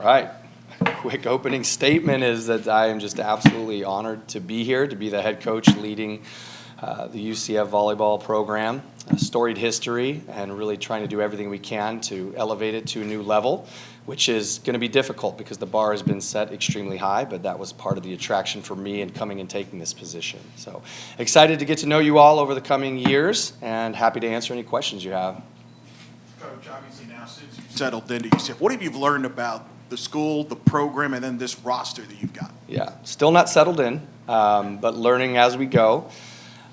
All right. Quick opening statement is that I am just absolutely honored to be here, to be the head coach leading the UCF volleyball program. A storied history, and really trying to do everything we can to elevate it to a new level, which is going to be difficult because the bar has been set extremely high, but that was part of the attraction for me in coming and taking this position. So excited to get to know you all over the coming years, and happy to answer any questions you have. Coach, obviously now since you've settled into UCF, what have you learned about the school, the program, and then this roster that you've got? Yeah, still not settled in, but learning as we go.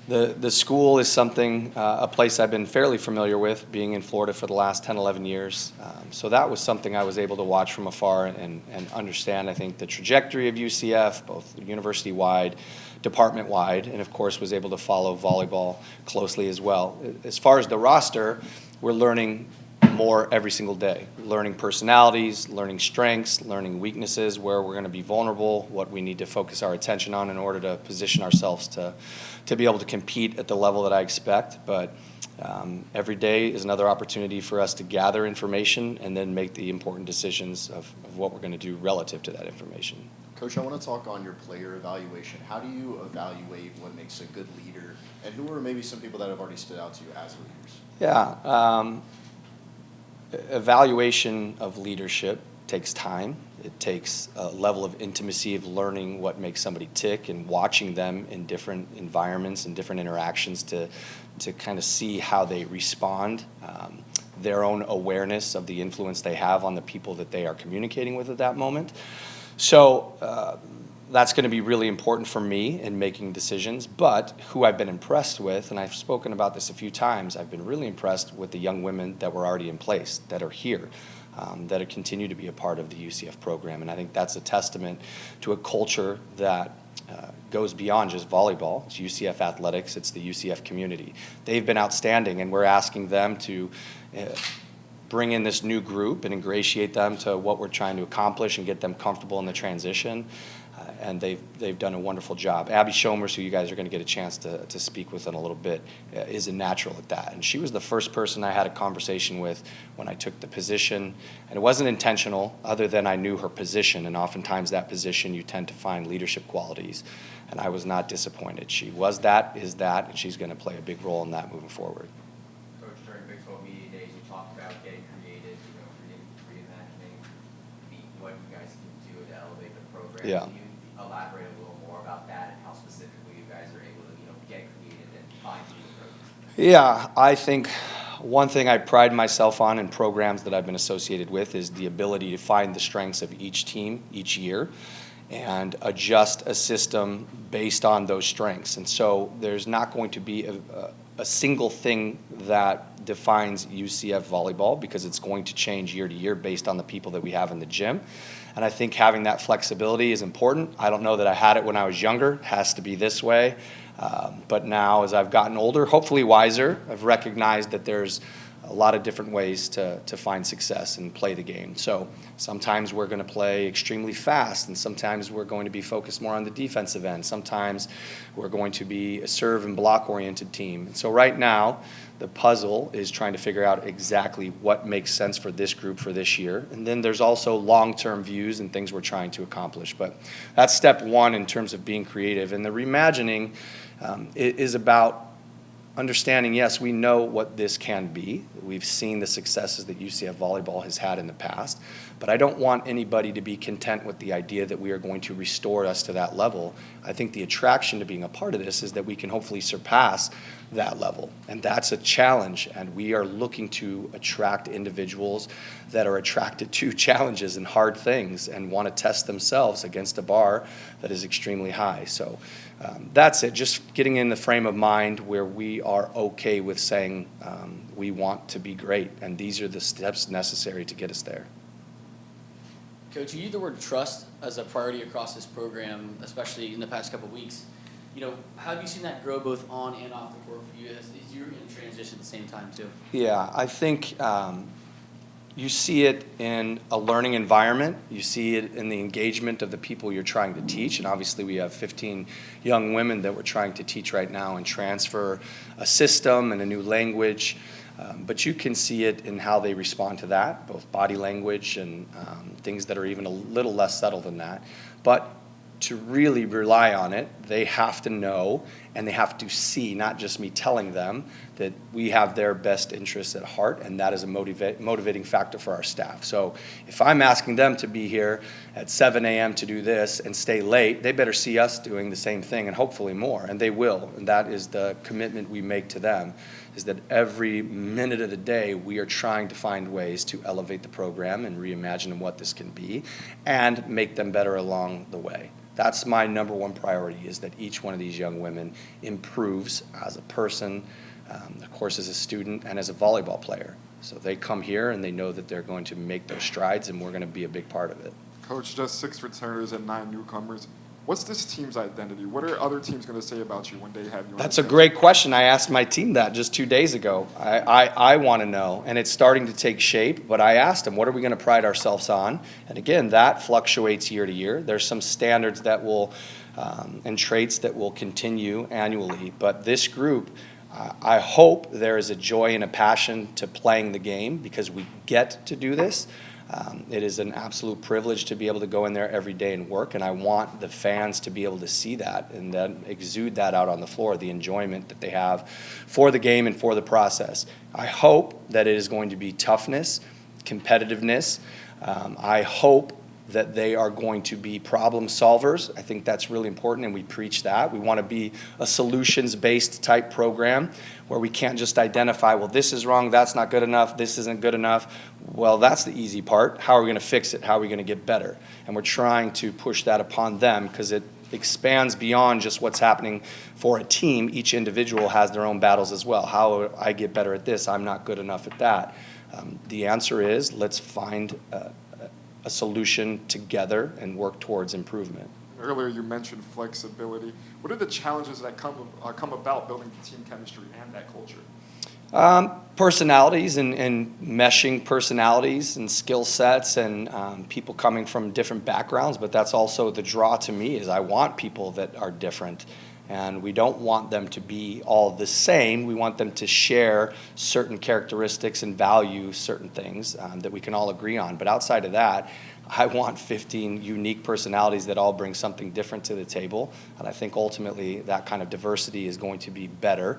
The school is something, a place I've been fairly familiar with, being in Florida for the last 10, 11 years. So that was something I was able to watch from afar and understand, I think, the trajectory of UCF, both university-wide, department-wide, and of course was able to follow volleyball closely as well. As far as the roster, we're learning more every single day, learning personalities, learning strengths, learning weaknesses, where we're going to be vulnerable, what we need to focus our attention on in order to position ourselves to be able to compete at the level that I expect. But every day is another opportunity for us to gather information and then make the important decisions of what we're going to do relative to that information. Coach, I want to talk on your player evaluation. How do you evaluate what makes a good leader, and who are maybe some people that have already stood out to you as leaders? Yeah. Evaluation of leadership takes time. It takes a level of intimacy of learning what makes somebody tick and watching them in different environments and different interactions to kind of see how they respond, their own awareness of the influence they have on the people that they are communicating with at that moment. So that's going to be really important for me in making decisions. But who I've been impressed with, and I've spoken about this a few times, I've been really impressed with the young women that were already in place, that are here, that continue to be a part of the UCF program. And I think that's a testament to a culture that goes beyond just volleyball. It's UCF athletics, it's the UCF community. They've been outstanding, and we're asking them to bring in this new group and ingratiate them to what we're trying to accomplish and get them comfortable in the transition. And they've done a wonderful job. Abby Shomers, who you guys are going to get a chance to speak with in a little bit, is a natural at that. And she was the first person I had a conversation with when I took the position. And it wasn't intentional, other than I knew her position. And oftentimes that position, you tend to find leadership qualities. And I was not disappointed. She was that, is that, and she's going to play a big role in that moving forward. Coach, during Big 12 Media Days, you talked about getting creative, reimagining what you guys can do to elevate the program. Yeah. Can you elaborate a little more about that and how specifically you guys are able to get creative and find new approaches? Yeah, I think one thing I pride myself on in programs that I've been associated with is the ability to find the strengths of each team each year and adjust a system based on those strengths. And so there's not going to be a single thing that defines UCF volleyball, because it's going to change year to year based on the people that we have in the gym. And I think having that flexibility is important. I don't know that I had it when I was younger. It has to be this way. But now, as I've gotten older, hopefully wiser, I've recognized that there's a lot of different ways to find success and play the game. So sometimes we're going to play extremely fast, and sometimes we're going to be focused more on the defensive end. Sometimes we're going to be a serve and block-oriented team. And so right now, the puzzle is trying to figure out exactly what makes sense for this group for this year. And then there's also long-term views and things we're trying to accomplish. But that's step one in terms of being creative. And the reimagining is about understanding, yes, we know what this can be. We've seen the successes that UCF volleyball has had in the past, but I don't want anybody to be content with the idea that we are going to restore us to that level. I think the attraction to being a part of this is that we can hopefully surpass that level, and that's a challenge, and we are looking to attract individuals that are attracted to challenges and hard things and want to test themselves against a bar that is extremely high. So that's it, just getting in the frame of mind where we are okay with saying we want to be great, and these are the steps necessary to get us there. Coach, you used the word trust as a priority across this program, especially in the past couple of weeks. How have you seen that grow both on and off the court for you as you're in transition at the same time too? Yeah, I think you see it in a learning environment. You see it in the engagement of the people you're trying to teach. And obviously we have 15 young women that we're trying to teach right now and transfer a system and a new language. But you can see it in how they respond to that, both body language and things that are even a little less subtle than that. But to really rely on it, they have to know and they have to see, not just me telling them, that we have their best interests at heart, and that is a motivating factor for our staff. So if I'm asking them to be here at 7 a.m. to do this and stay late, they better see us doing the same thing, and hopefully more, and they will. And that is the commitment we make to them, is that every minute of the day we are trying to find ways to elevate the program and reimagine what this can be and make them better along the way. That's my number one priority, is that each one of these young women improves as a person, of course as a student, and as a volleyball player. So they come here and they know that they're going to make those strides, and we're going to be a big part of it. Coach, just 6 returners and 9 newcomers. What's this team's identity? What are other teams going to say about you when they have you? That's a great question. I asked my team that just 2 days ago. I want to know, and it's starting to take shape, but I asked them, what are we going to pride ourselves on? And again, that fluctuates year to year. There's some standards that will, and traits that will continue annually, but this group, I hope there is a joy and a passion to playing the game because we get to do this. It is an absolute privilege to be able to go in there every day and work, and I want the fans to be able to see that and then exude that out on the floor, the enjoyment that they have for the game and for the process. I hope that it is going to be toughness, competitiveness. I hope that they are going to be problem solvers. I think that's really important, and we preach that. We want to be a solutions-based type program where we can't just identify, well, this is wrong, that's not good enough, this isn't good enough. Well, that's the easy part. How are we going to fix it? How are we going to get better? And we're trying to push that upon them because it expands beyond just what's happening for a team. Each individual has their own battles as well. How do I get better at this? I'm not good enough at that. The answer is let's find a solution together and work towards improvement. Earlier you mentioned flexibility. What are the challenges that come about building team chemistry and that culture? Personalities and meshing personalities and skill sets and people coming from different backgrounds, but that's also the draw to me, is I want people that are different. And we don't want them to be all the same. We want them to share certain characteristics and value certain things that we can all agree on. But outside of that, I want 15 unique personalities that all bring something different to the table. And I think ultimately that kind of diversity is going to be better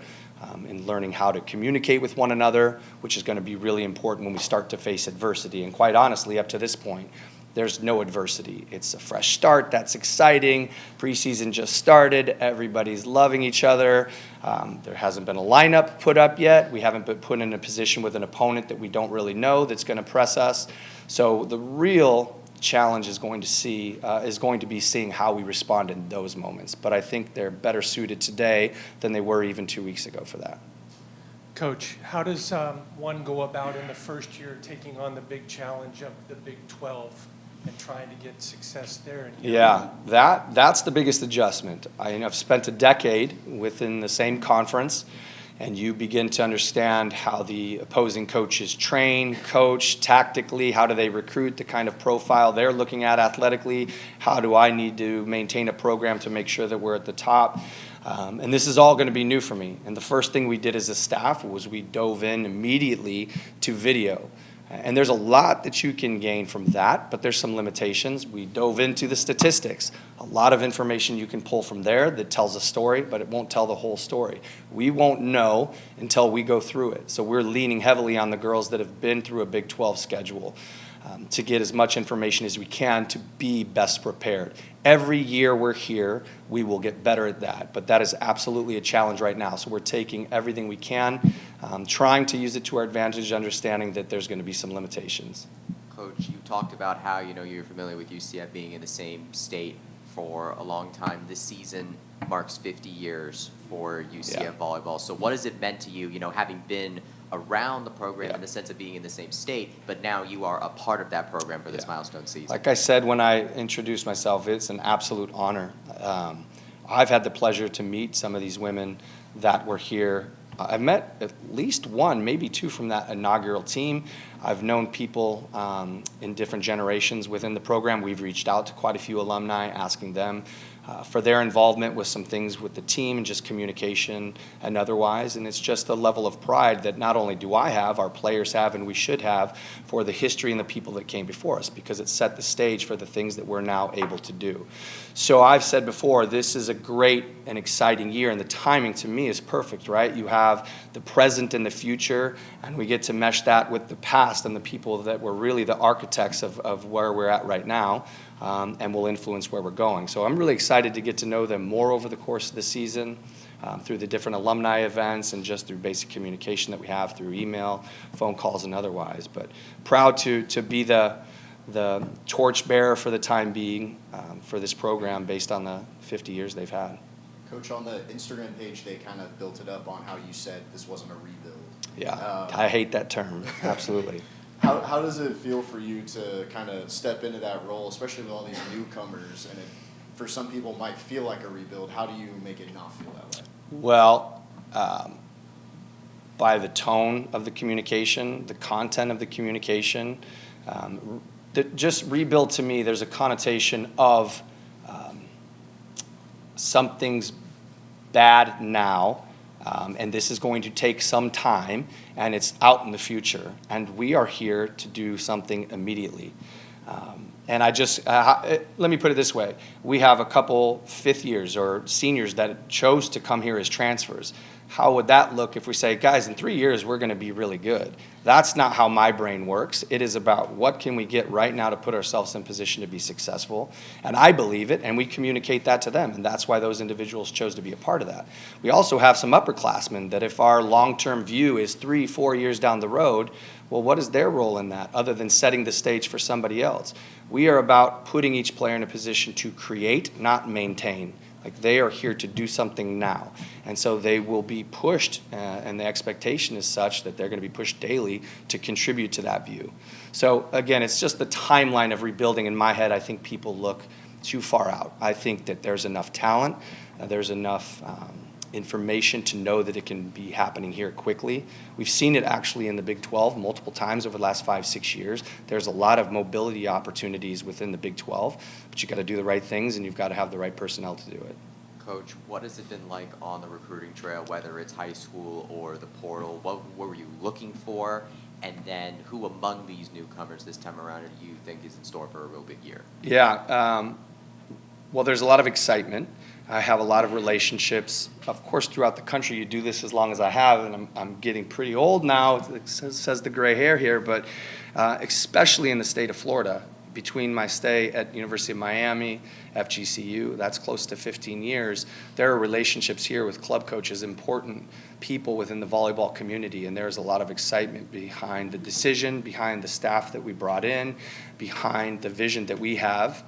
in learning how to communicate with one another, which is going to be really important when we start to face adversity. And quite honestly, up to this point, there's no adversity. It's a fresh start. That's exciting. Preseason just started. Everybody's loving each other. There hasn't been a lineup put up yet. We haven't been put in a position with an opponent that we don't really know that's going to press us. So the real challenge is going to be seeing how we respond in those moments. But I think they're better suited today than they were even 2 weeks ago for that. Coach, how does one go about in the first year taking on the big challenge of the Big 12 and trying to get success there? Yeah, that's the biggest adjustment. I've spent a decade within the same conference, and you begin to understand how the opposing coaches train, coach, tactically, how do they recruit, the kind of profile they're looking at athletically, how do I need to maintain a program to make sure that we're at the top. And this is all going to be new for me. And the first thing we did as a staff was we dove in immediately to video. And there's a lot that you can gain from that, but there's some limitations. We dove into the statistics. A lot of information you can pull from there that tells a story, but it won't tell the whole story. We won't know until we go through it. So we're leaning heavily on the girls that have been through a Big 12 schedule to get as much information as we can to be best prepared. Every year we're here, we will get better at that, but that is absolutely a challenge right now. So we're taking everything we can, trying to use it to our advantage, understanding that there's going to be some limitations. Coach, you talked about how you're familiar with UCF being in the same state for a long time. This season marks 50 years for UCF volleyball. So what has it meant to you, having been around the program in the sense of being in the same state, but now you are a part of that program for this milestone season? Like I said when I introduced myself, it's an absolute honor. I've had the pleasure to meet some of these women that were here I've met at least one, maybe two from that inaugural team. I've known people in different generations within the program. We've reached out to quite a few alumni, asking them for their involvement with some things with the team and just communication and otherwise. And it's just a level of pride that not only do I have, our players have, and we should have for the history and the people that came before us, because it set the stage for the things that we're now able to do. So I've said before, this is a great and exciting year, and the timing to me is perfect, right? You have the present and the future, and we get to mesh that with the past and the people that were really the architects of where we're at right now. And will influence where we're going. So I'm really excited to get to know them more over the course of the season, through the different alumni events and just through basic communication that we have through email, phone calls, and otherwise. But proud to be the torchbearer for the time being for this program based on the 50 years they've had. Coach, on the Instagram page, they kind of built it up on how you said this wasn't a rebuild. Yeah, I hate that term, absolutely. How does it feel for you to kind of step into that role, especially with all these newcomers, and it, for some people, might feel like a rebuild? How do you make it not feel that way? Well, by the tone of the communication, the content of the communication, just rebuild to me, there's a connotation of something's bad now, and this is going to take some time, and it's out in the future. And we are here to do something immediately. And I just, let me put it this way. We have a couple fifth years or seniors that chose to come here as transfers. How would that look if we say, guys, in 3 years, we're going to be really good? That's not how my brain works. It is about what can we get right now to put ourselves in position to be successful. And I believe it, and we communicate that to them. And that's why those individuals chose to be a part of that. We also have some upperclassmen that if our long-term view is 3-4 years down the road, well, what is their role in that other than setting the stage for somebody else? We are about putting each player in a position to create, not maintain. Like, they are here to do something now. And so they will be pushed, and the expectation is such that they're going to be pushed daily to contribute to that view. So again, it's just the timeline of rebuilding. In my head, I think people look too far out. I think that there's enough talent, there's enough information to know that it can be happening here quickly. We've seen it actually in the Big 12 multiple times over the last 5-6 years. There's a lot of mobility opportunities within the Big 12, but you got to do the right things and you've got to have the right personnel to do it. Coach, what has it been like on the recruiting trail, whether it's high school or the portal? What were you looking for? And then who among these newcomers this time around do you think is in store for a real big year? Yeah, well, there's a lot of excitement. I have a lot of relationships, of course, throughout the country. You do this as long as I have, and I'm getting pretty old now, it says the gray hair here, but especially in the state of Florida, between my stay at University of Miami, FGCU, that's close to 15 years, there are relationships here with club coaches, important people within the volleyball community, and there's a lot of excitement behind the decision, behind the staff that we brought in, behind the vision that we have.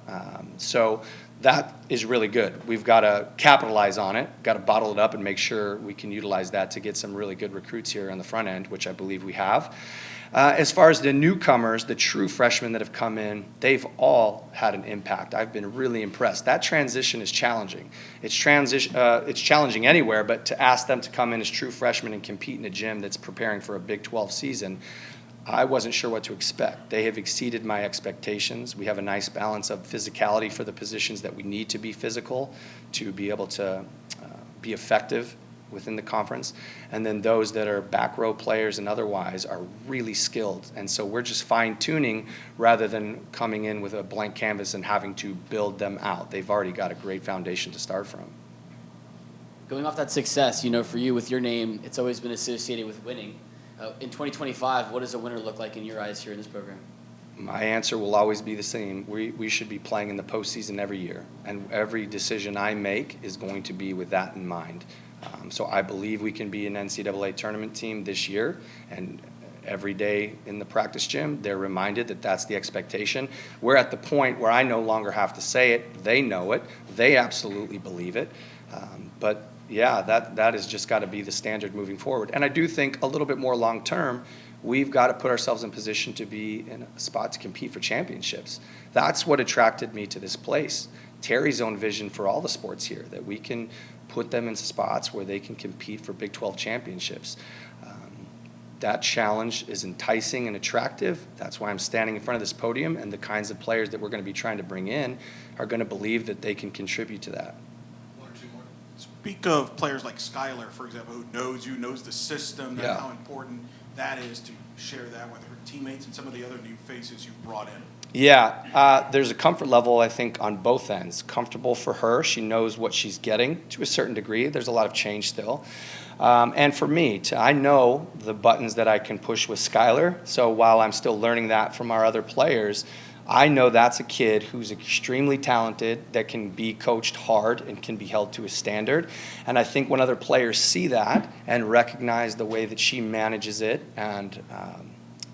So that is really good. We've got to capitalize on it, got to bottle it up and make sure we can utilize that to get some really good recruits here on the front end, which I believe we have. As far as the newcomers, the true freshmen that have come in, they've all had an impact. I've been really impressed. That transition is challenging. It's challenging anywhere, but to ask them to come in as true freshmen and compete in a gym that's preparing for a Big 12 season, I wasn't sure what to expect. They have exceeded my expectations. We have a nice balance of physicality for the positions that we need to be physical to be able to be effective within the conference. And then those that are back row players and otherwise are really skilled. And so we're just fine-tuning rather than coming in with a blank canvas and having to build them out. They've already got a great foundation to start from. Going off that success, for you with your name, it's always been associated with winning. In 2025, what does a winner look like in your eyes here in this program? My answer will always be the same. We should be playing in the postseason every year, and every decision I make is going to be with that in mind. So I believe we can be an NCAA tournament team this year, and every day in the practice gym, they're reminded that that's the expectation. We're at the point where I no longer have to say it. They know it. They absolutely believe it. But yeah, that has just got to be the standard moving forward. And I do think a little bit more long term, we've got to put ourselves in position to be in a spot to compete for championships. That's what attracted me to this place. Terry's own vision for all the sports here, that we can put them in spots where they can compete for Big 12 championships. That challenge is enticing and attractive. That's why I'm standing in front of this podium, and the kinds of players that we're going to be trying to bring in are going to believe that they can contribute to that. One or two more. Speak of players like Skylar, for example, who knows you, knows the system, Yeah. how important that is to share that with her teammates and some of the other new faces you've brought in. Yeah, there's a comfort level, I think, on both ends. Comfortable for her. She knows what she's getting to a certain degree. There's a lot of change still. And for me, I know the buttons that I can push with Skylar. So while I'm still learning that from our other players, I know that's a kid who's extremely talented, that can be coached hard and can be held to a standard. And I think when other players see that and recognize the way that she manages it, and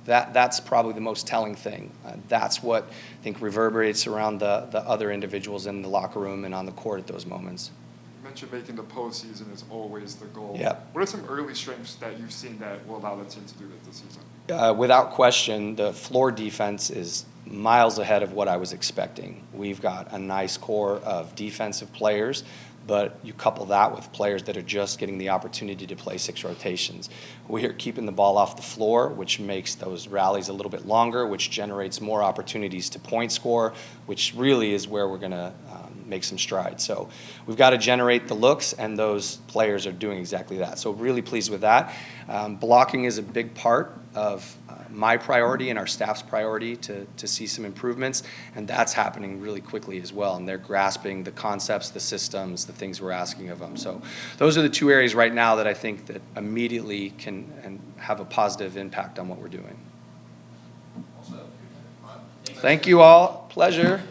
that's probably the most telling thing. That's what I think reverberates around the other individuals in the locker room and on the court at those moments. You mentioned making the postseason is always the goal. Yeah. What are some early strengths that you've seen that will allow the team to do this season? Without question, the floor defense is miles ahead of what I was expecting. We've got a nice core of defensive players, but you couple that with players that are just getting the opportunity to play 6 rotations. We're keeping the ball off the floor, which makes those rallies a little bit longer, which generates more opportunities to point score, which really is where we're going to make some strides. So we've got to generate the looks, and those players are doing exactly that. So really pleased with that. Blocking is a big part of my priority and our staff's priority to see some improvements, and that's happening really quickly as well. And they're grasping the concepts, the systems, the things we're asking of them. So those are the 2 areas right now that I think that immediately can and have a positive impact on what we're doing. Thank you all. Pleasure.